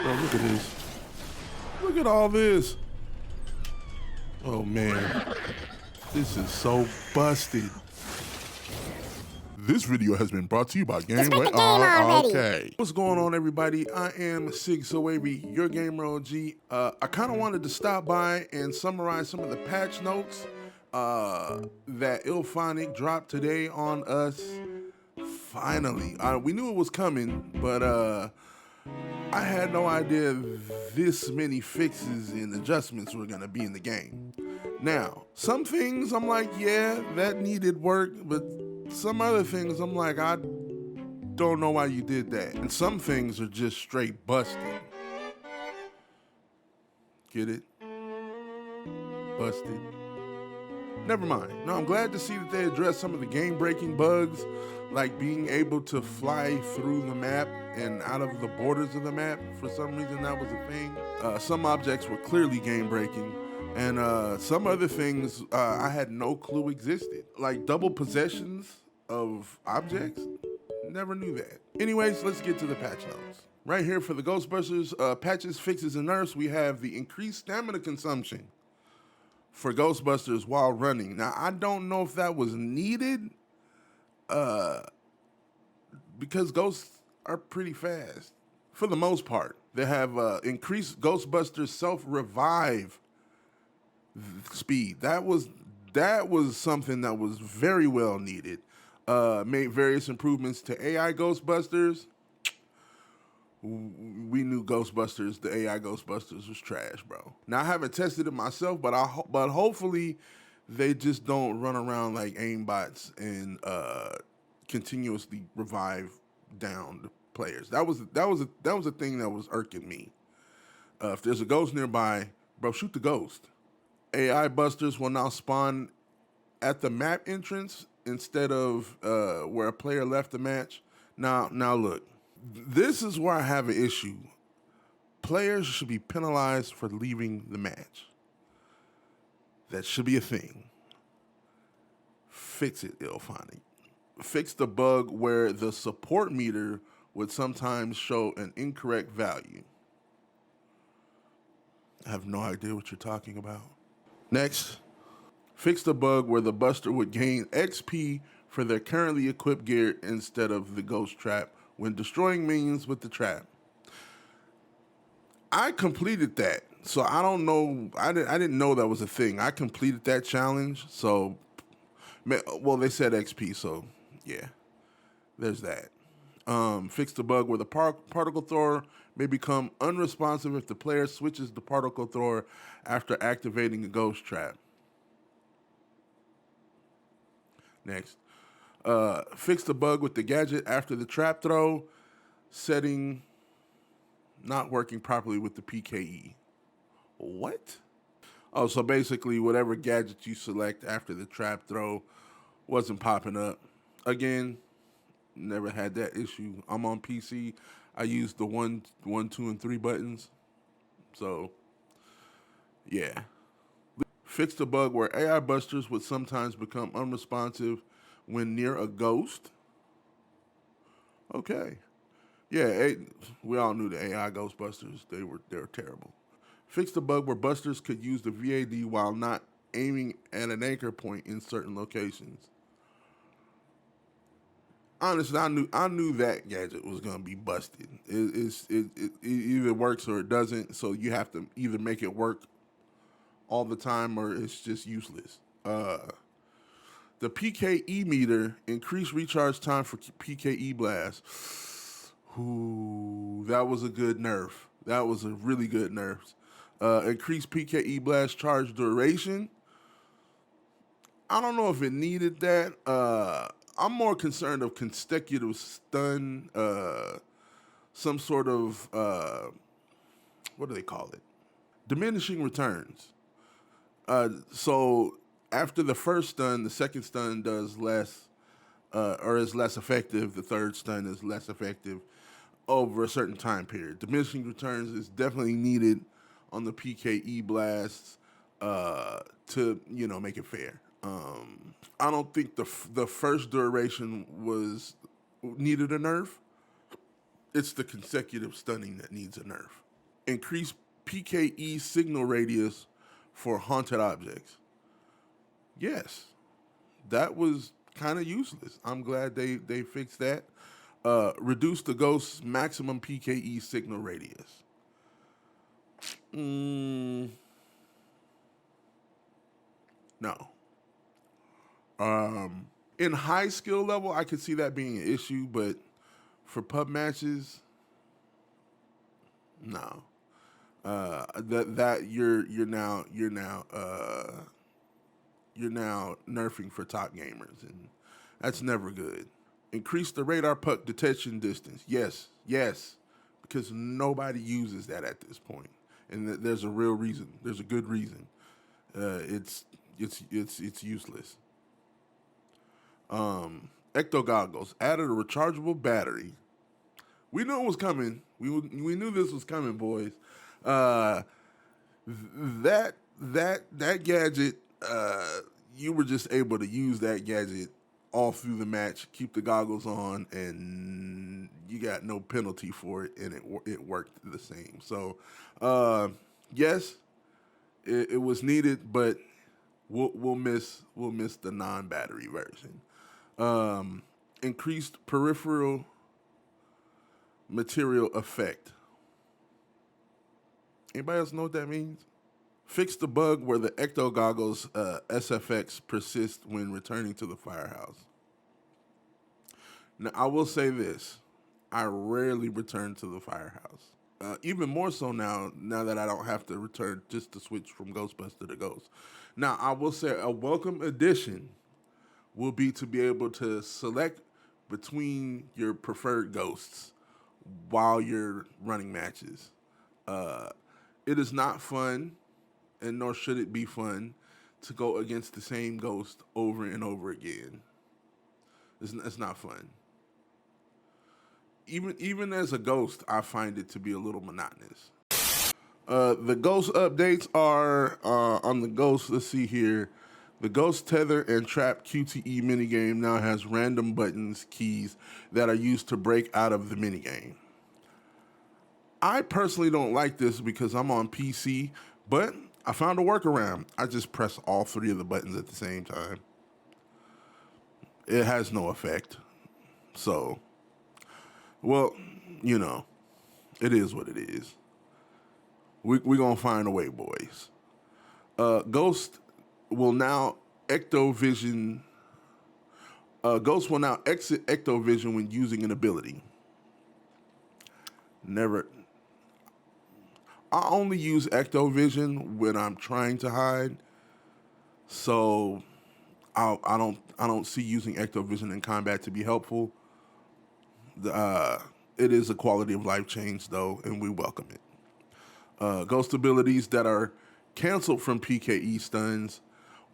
Bro, look at this. Look at all this. Oh man, this is so busted. This video has been brought to you by Game Wet Okay. What's going on, everybody? I am SigSoWavy, your gamer OG. I kind of wanted to stop by and summarize some of the patch notes that illfonic dropped today on us. Finally, we knew it was coming, but I had no idea this many fixes and adjustments were gonna be in the game. Now, some things I'm like, yeah, that needed work, but some other things I'm like, I don't know why you did that. And some things are just straight busted. Get it? Busted. Never mind. No, I'm glad to see that they addressed some of the game-breaking bugs, like being able to fly through the map and out of the borders of the map. For some reason, that was a thing. Some objects were clearly game-breaking, and some other things I had no clue existed, like double possessions of objects. Never knew that. Anyways, let's get to the patch notes. Right here for the Ghostbusters patches, fixes, and nerfs, we have the increased stamina consumption for Ghostbusters while running. Now, I don't know if that was needed because ghosts are pretty fast for the most part. They have increased Ghostbusters self-revive speed. That was something that was very well needed. Made various improvements to AI Ghostbusters. We knew Ghostbusters, the AI Ghostbusters was trash, bro. Now, I haven't tested it myself, but hopefully they just don't run around like aimbots and continuously revive downed players. That was a thing that was irking me. If there's a ghost nearby, bro, shoot the ghost. AI busters will now spawn at the map entrance instead of where a player left the match. Now look. This is where I have an issue. Players should be penalized for leaving the match. That should be a thing. Fix it, illfonic. Fix the bug where the support meter would sometimes show an incorrect value. I have no idea what you're talking about. Next, fix the bug where the Buster would gain XP for their currently equipped gear instead of the ghost trap when destroying minions with the trap. I completed that, so I don't know. I didn't know that was a thing. I completed that challenge, so well, they said XP, so yeah, there's that. Fix the bug where the particle thrower may become unresponsive if the player switches the particle thrower after activating a ghost trap. Next. Fix the bug with the gadget after the trap throw setting not working properly with the PKE. What? Oh, so basically whatever gadget you select after the trap throw wasn't popping up. Again, never had that issue. I'm on PC. I use the 1, 2, and 3 buttons. So, yeah. Fix the bug where AI busters would sometimes become unresponsive when near a ghost. Okay. Yeah, we all knew the AI Ghostbusters. They were terrible. Fix the bug where busters could use the VAD while not aiming at an anchor point in certain locations. Honestly, I knew that gadget was gonna be busted. It either works or it doesn't. So you have to either make it work all the time or it's just useless. The PKE meter, increased recharge time for PKE blasts. Ooh, that was a good nerf. That was a really good nerf. Increased PKE blast charge duration. I don't know if it needed that. I'm more concerned of consecutive stun, some sort of, what do they call it? Diminishing returns. So after the first stun, the second stun does less, or is less effective. The third stun is less effective over a certain time period. Diminishing returns is definitely needed on the PKE blasts to make it fair. I don't think the first duration needed a nerf. It's the consecutive stunning that needs a nerf. Increase PKE signal radius for haunted objects. Yes, that was kind of useless. I'm glad they fixed that. Reduce the ghost's maximum PKE signal radius. No. In high skill level, I could see that being an issue, but for pub matches, no. That you're now nerfing for top gamers, and that's never good. Increase the radar puck detection distance. Yes, because nobody uses that at this point, and there's a real reason. There's a good reason. It's useless. Ecto goggles added a rechargeable battery. We knew it was coming. We knew this was coming, boys. That gadget, you were just able to use that gadget all through the match, keep the goggles on, and you got no penalty for it, and it worked the same. So, yes, it was needed, but we'll miss the non-battery version. Increased peripheral material effect. Anybody else know what that means? Fix the bug where the Ecto Goggles SFX persist when returning to the firehouse. Now, I will say this. I rarely return to the firehouse. Even more so now that I don't have to return just to switch from Ghostbuster to Ghost. Now, I will say a welcome addition will be to be able to select between your preferred ghosts while you're running matches. It is not fun, and nor should it be fun, to go against the same ghost over and over again. It's not fun. Even as a ghost, I find it to be a little monotonous. The ghost updates are on the ghost. Let's see here. The Ghost Tether and Trap QTE minigame now has random buttons, keys that are used to break out of the minigame. I personally don't like this because I'm on PC, but I found a workaround. I just press all three of the buttons at the same time. It has no effect. So, well, it is what it is. We're going to find a way, boys. Ghost will now ectovision. Ghost will now exit ectovision when using an ability. Never. I only use ectovision when I'm trying to hide, so I don't see using ectovision in combat to be helpful. It is a quality of life change though, and we welcome it. Ghost abilities that are canceled from PKE stuns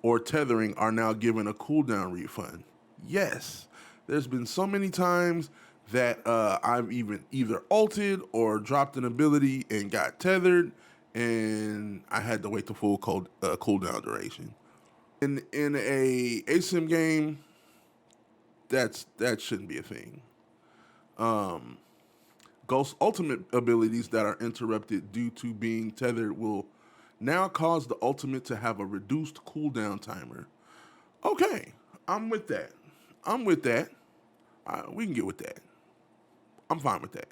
or tethering are now given a cooldown refund. Yes, there's been so many times that I've either ulted or dropped an ability and got tethered, and I had to wait the full cooldown duration. In a ASIM game, that shouldn't be a thing. Ghost ultimate abilities that are interrupted due to being tethered will now cause the ultimate to have a reduced cooldown timer. Okay, I'm with that. We can get with that. I'm fine with that.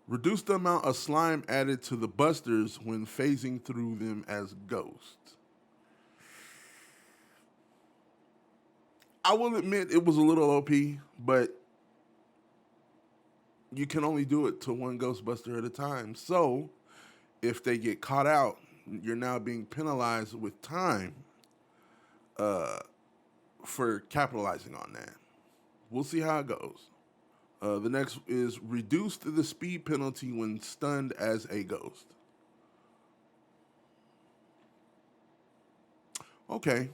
Reduce the amount of slime added to the busters when phasing through them as ghosts. I will admit it was a little OP, but you can only do it to one Ghostbuster at a time. So if they get caught out, you're now being penalized with time for capitalizing on that. We'll see how it goes. The next is reduce the speed penalty when stunned as a ghost. Okay.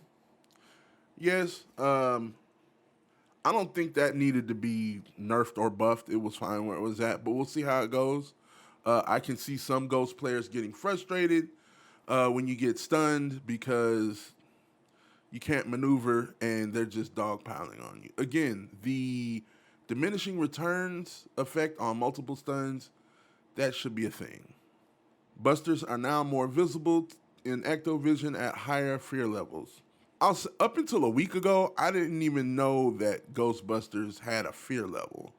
Yes. I don't think that needed to be nerfed or buffed. It was fine where it was at, but we'll see how it goes. I can see some ghost players getting frustrated when you get stunned because you can't maneuver and they're just dogpiling on you. Again, the diminishing returns effect on multiple stuns, that should be a thing. Busters are now more visible in ectovision at higher fear levels. Up until a week ago, I didn't even know that Ghostbusters had a fear level.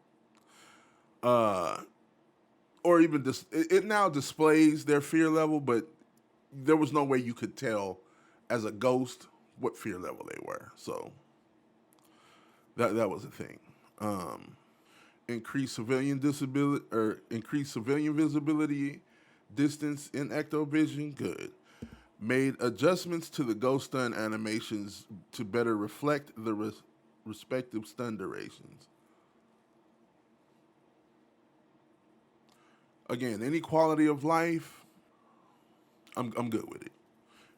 Or even it now displays their fear level, but there was no way you could tell as a ghost what fear level they were. So that was a thing. Increased civilian disability or increased civilian visibility distance in ectovision. Good. Made adjustments to the ghost stun animations to better reflect the respective stun durations. Again, any quality of life, I'm good with it.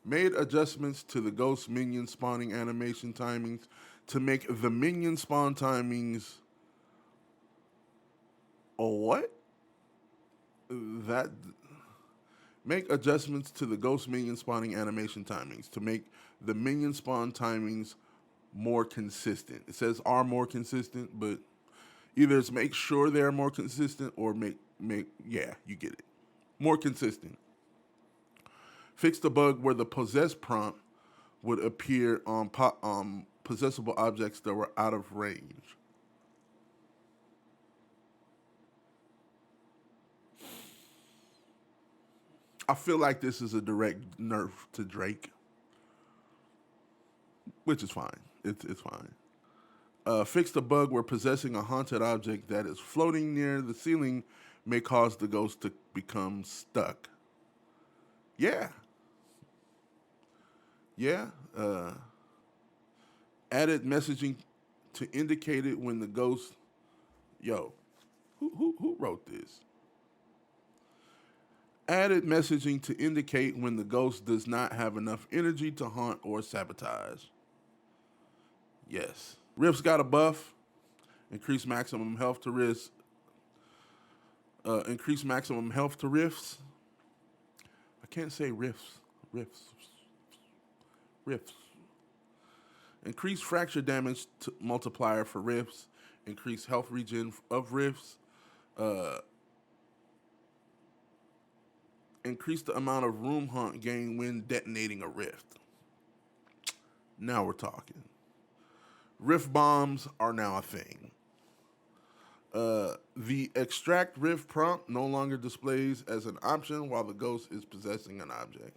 Made adjustments to the ghost minion spawning animation timings to make the minion spawn timings. Oh, what? That make adjustments to the ghost minion spawning animation timings to make the minion spawn timings more consistent. It says are more consistent, but either it's make sure they're more consistent or make yeah, you get it. More consistent. Fix the bug where the possess prompt would appear on possessable objects that were out of range. I feel like this is a direct nerf to Drake, which is fine. It's fine. Fix the bug where possessing a haunted object that is floating near the ceiling may cause the ghost to become stuck. Yeah. Yeah. Added messaging to indicate it when the ghost. Yo, who wrote this? Added messaging to indicate when the ghost does not have enough energy to haunt or sabotage. Yes. Rifts got a buff. Increase maximum health to rifts. Increase maximum health to rifts. I can't say rifts. Rifts. Increase fracture damage multiplier for rifts. Increase health regen of rifts. Increase the amount of room haunt gain when detonating a rift. Now we're talking. Rift bombs are now a thing. The extract rift prompt no longer displays as an option while the ghost is possessing an object.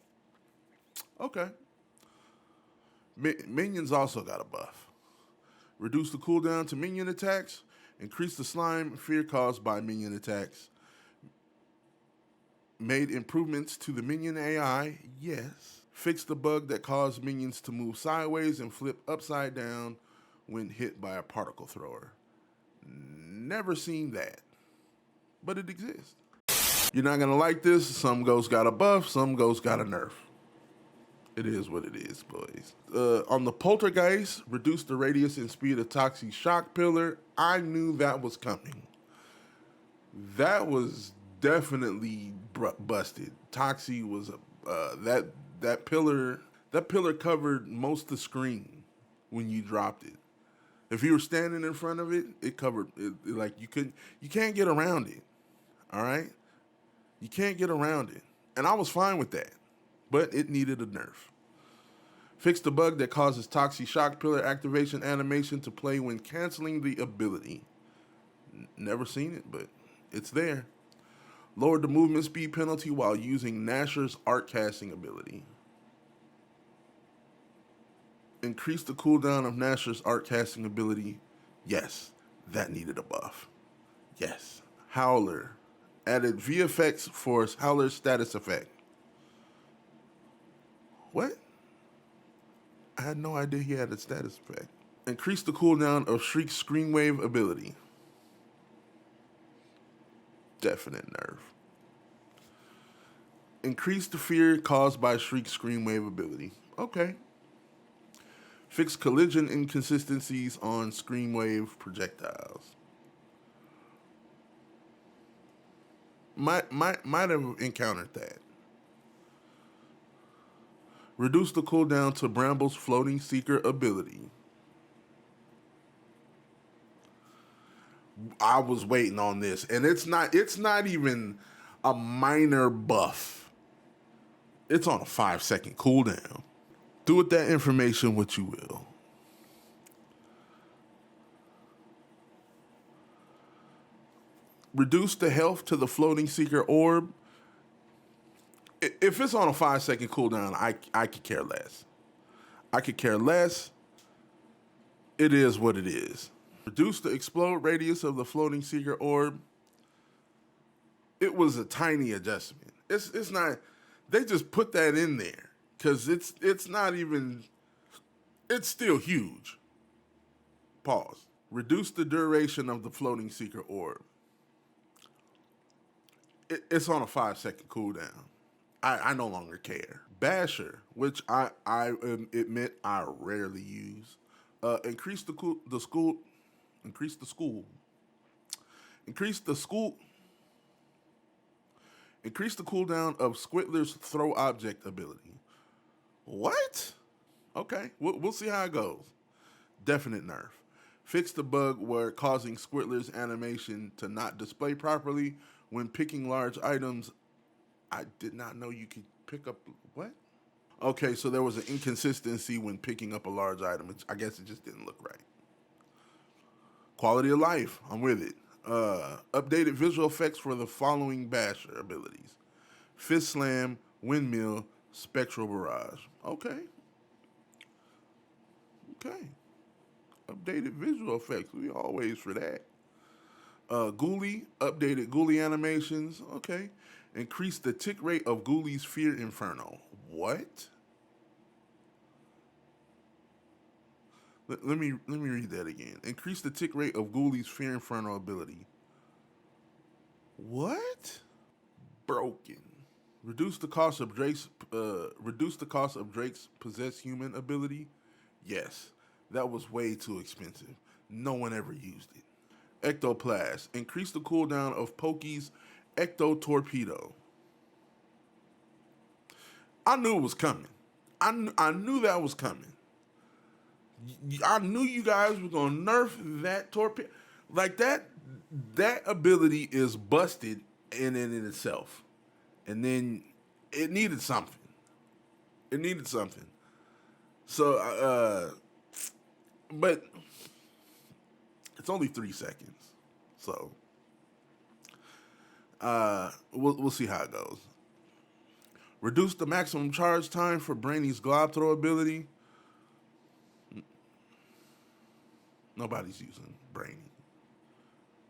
Okay. Minions also got a buff. Reduce the cooldown to minion attacks. Increase the slime fear caused by minion attacks. Made improvements to the minion AI. Yes. Fixed the bug that caused minions to move sideways and flip upside down when hit by a particle thrower. Never seen that, but it exists. You're not going to like this. Some ghosts got a buff, some ghosts got a nerf. It is what it is, boys. On the poltergeist, reduce the radius and speed of Toxic Shock Pillar. I knew that was coming. That was definitely busted. Toxie was that pillar. That pillar covered most of the screen when you dropped it. If you were standing in front of it, it covered it, like you can't get around it. All right, you can't get around it, and I was fine with that, but it needed a nerf. Fix the bug that causes Toxic Shock Pillar activation animation to play when canceling the ability. Never seen it, but it's there. Lowered the movement speed penalty while using Nasher's art casting ability. Increase the cooldown of Nasher's art casting ability. Yes, that needed a buff. Yes. Howler. Added VFX for Howler's status effect. What? I had no idea he had a status effect. Increase the cooldown of Shriek's Screamwave ability. Definite nerf. Increase the fear caused by Shriek's Screamwave ability. Okay. Fix collision inconsistencies on Screamwave projectiles. Might have encountered that. Reduce the cooldown to Bramble's Floating Seeker ability. I was waiting on this, and it's not even a minor buff. It's on a 5-second cooldown. Do with that information what you will. Reduce the health to the floating seeker orb. If it's on a 5-second cooldown, I could care less. I could care less. It is what it is. Reduce the explode radius of the floating seeker orb. It was a tiny adjustment. It's not. They just put that in there because it's not even. It's still huge. Pause. Reduce the duration of the floating seeker orb. It's on a 5-second cooldown. I no longer care. Basher, which I admit I rarely use. Increase the school. Increase the cooldown of Squidler's throw object ability. What? Okay, we'll see how it goes. Definite nerf. Fix the bug where causing Squidler's animation to not display properly when picking large items. I did not know you could pick up what? Okay, so there was an inconsistency when picking up a large item. I guess it just didn't look right. Quality of life, I'm with it. Updated visual effects for the following basher abilities: Fist Slam, Windmill, Spectral Barrage. Okay. Updated visual effects, we always for that. Ghoulie, updated Ghoulie animations. Okay. Increase the tick rate of Ghoulie's Fear Inferno. What? Let me read that again. Increase the tick rate of Ghoulie's Fear Inferno ability. What? Broken. Reduce the cost of Drake's possessed human ability. Yes, that was way too expensive. No one ever used it. Ectoplast. Increase the cooldown of Pokey's Ecto Torpedo. I knew it was coming. I knew that was coming. I knew you guys were gonna nerf that torpedo. Like that ability is busted in itself. And then it needed something. So but it's only 3 seconds. So we'll see how it goes. Reduce the maximum charge time for Brainy's Glob Throw ability. Nobody's using Brainy.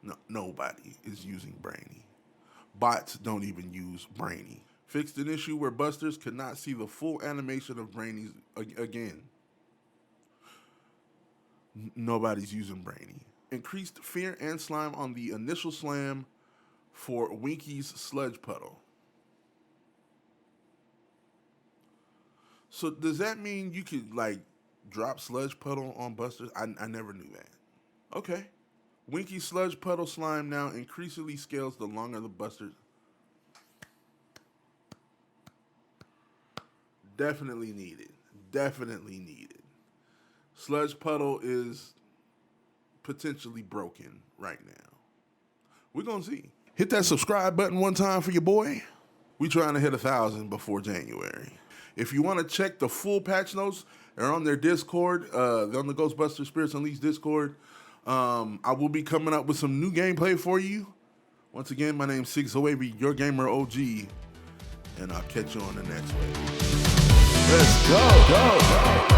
No, nobody is using Brainy. Bots don't even use Brainy. Fixed an issue where busters could not see the full animation of Brainy's again. Nobody's using Brainy. Increased fear and slime on the initial slam for Winky's Sludge Puddle. So does that mean you could like drop Sludge Puddle on busters? I never knew that. Okay. Winky's Sludge Puddle slime now increasingly scales the longer the buster. Definitely needed. Sludge Puddle is potentially broken right now. We're going to see. Hit that subscribe button one time for your boy. We trying to hit 1,000 before January. If you want to check the full patch notes, they're on their Discord. They're on the Ghostbusters Spirits Unleashed Discord. I will be coming up with some new gameplay for you. Once again, my name's SigSoWavy, your gamer OG, and I'll catch you on the next one. Let's go.